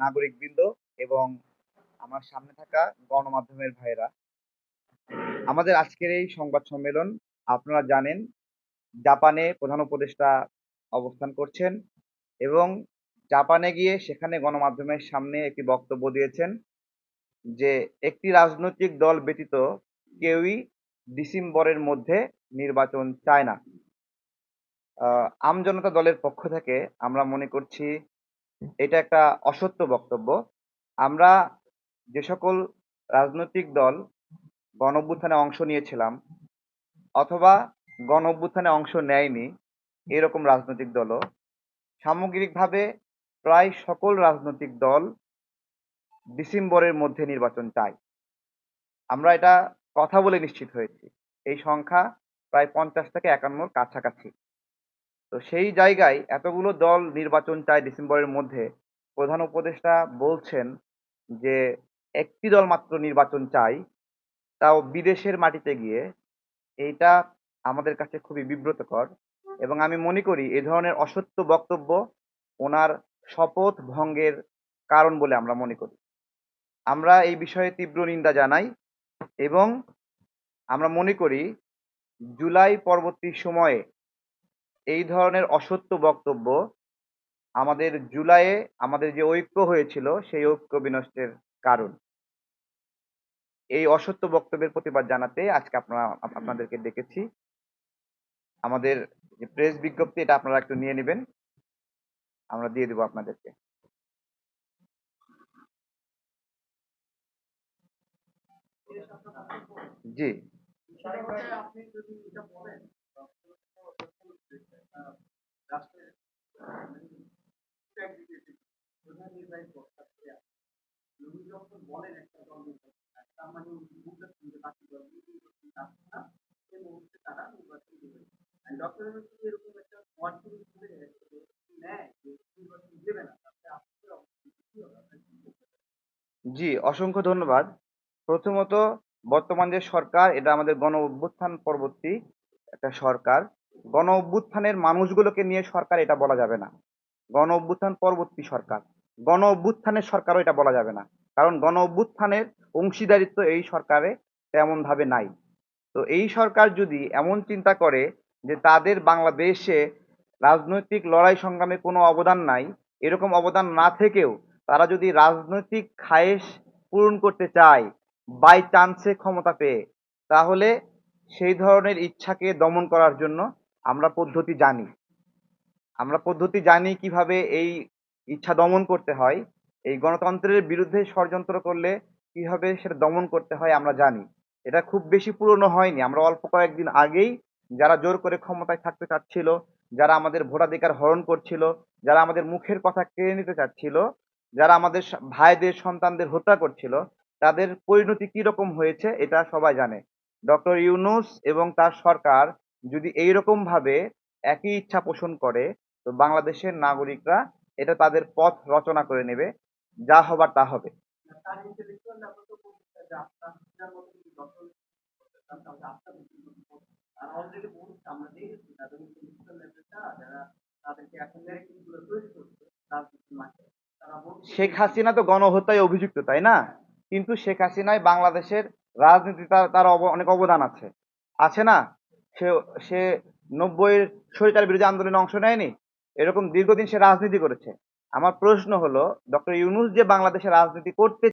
নাগরিকবৃন্দ এবং আমার সামনে থাকা গণমাধ্যমের ভাইয়েরা, আমাদের আজকের এই সংবাদ সম্মেলন আপনারা জানেন জাপানে প্রধান উপদেষ্টা অবস্থান করছেন এবং জাপানে গিয়ে সেখানে গণমাধ্যমের সামনে একটি বক্তব্য দিয়েছেন যে একটি রাজনৈতিক দল ব্যতীত কেউই ডিসেম্বরের মধ্যে নির্বাচন চায় না। আমজনতা দলের পক্ষ থেকে আমরা মনে করছি এটা একটা অসত্য বক্তব্য। আমরা যে সকল রাজনৈতিক দল গণঅভ্যুত্থানে অংশ নিয়েছিলাম অথবা গণঅভ্যুত্থানে অংশ নেয়নি এরকম রাজনৈতিক দলও সামগ্রিকভাবে প্রায় সকল রাজনৈতিক দল ডিসেম্বরের মধ্যে নির্বাচন চায়। আমরা এটা কথা বলে নিশ্চিত হয়েছি। এই সংখ্যা প্রায় 50 থেকে 51 কাছাকাছি। তো সেই জায়গায় এতগুলো দল নির্বাচন চায় ডিসেম্বরের মধ্যে, প্রধান উপদেষ্টা বলছেন যে একটি দল মাত্র নির্বাচন চাই, তাও বিদেশের মাটিতে গিয়ে। এইটা আমাদের কাছে খুবই বিব্রতকর এবং আমি মনে করি এ ধরনের অসত্য বক্তব্য ওনার শপথ ভঙ্গের কারণ বলে আমরা মনে করি। আমরা এই বিষয়ে তীব্র নিন্দা জানাই এবং আমরা মনে করি জুলাই পরবর্তী সময়ে এই ধরনের অসত্য বক্তব্য আমাদের জুলাইয়ে আমাদের যে ঐক্য হয়েছিল সেই ঐক্য বিনষ্টের কারণ। এই অসত্য বক্তব্যের প্রতিবাদ জানাতে আজকে আপনাদেরকে ডেকেছি। আমাদের যে প্রেস বিজ্ঞপ্তি এটা আপনারা একটু নিয়ে নেবেন, আমরা দিয়ে দেবো আপনাদেরকে। জি, জি, অসংখ্য ধন্যবাদ। প্রথমত, বর্তমান যে সরকার এটা আমাদের গণ অভ্যুত্থান পরবর্তী একটা সরকার। গণ অভ্যুত্থানের মানুষগুলোকে নিয়ে সরকার এটা বলা যাবে না। গণ অভ্যুত্থান পরবর্তী সরকার, গণ অভ্যুত্থানের সরকারও এটা বলা যাবে না, কারণ গণ অভ্যুত্থানের অংশীদারিত্ব এই সরকারে তেমন ভাবে নাই। তো এই সরকার যদি এমন চিন্তা করে যে তাদের বাংলাদেশে রাজনৈতিক লড়াই সংগ্রামে কোনো অবদান নাই, এরকম অবদান না থেকেও তারা যদি রাজনৈতিক খায়েশ পূরণ করতে চায় বাই চান্সে ক্ষমতা পেয়ে, তাহলে সেই ধরনের ইচ্ছাকে দমন করার জন্য আমরা পদ্ধতি জানি। আমরা পদ্ধতি জানি কিভাবে এই ইচ্ছা দমন করতে হয়। এই গণতন্ত্রের বিরুদ্ধে ষড়যন্ত্র করলে কিভাবে সেটা দমন করতে হয় আমরা জানি। এটা খুব বেশি পুরনো হয়নি। আমরা অল্প কয়েকদিন আগেই যারা জোর করে ক্ষমতায় থাকতে চাচ্ছিল, যারা আমাদের ভোটাধিকার হরণ করছিল, যারা আমাদের মুখের কথা কেড়ে নিতে চাচ্ছিল, যারা আমাদের ভাইদের সন্তানদের হত্যা করছিল, তাদের পরিণতি কি রকম হয়েছে এটা সবাই জানে। ডক্টর ইউনূস এবং তার সরকার যদি এইরকম ভাবে একই ইচ্ছা পোষণ করে, তো বাংলাদেশের নাগরিকরা এটা তাদের পথ রচনা করে নেবে, যা হবার তা হবে। শেখ হাসিনা তো গণহত্যায় অভিযুক্ত, তাই না? কিন্তু শেখ হাসিনায় বাংলাদেশের রাজনীতি তার অনেক অবদান আছে, আছে না? সে সে 90-এর স্বৈরাচার বিরোধী আন্দোলনে অংশ নেয়নি? এরকম দীর্ঘদিন সে রাজনীতি করেছে। আমার প্রশ্ন হলো, ডক্টর ইউনূস যে বাংলাদেশে রাজনীতি করতে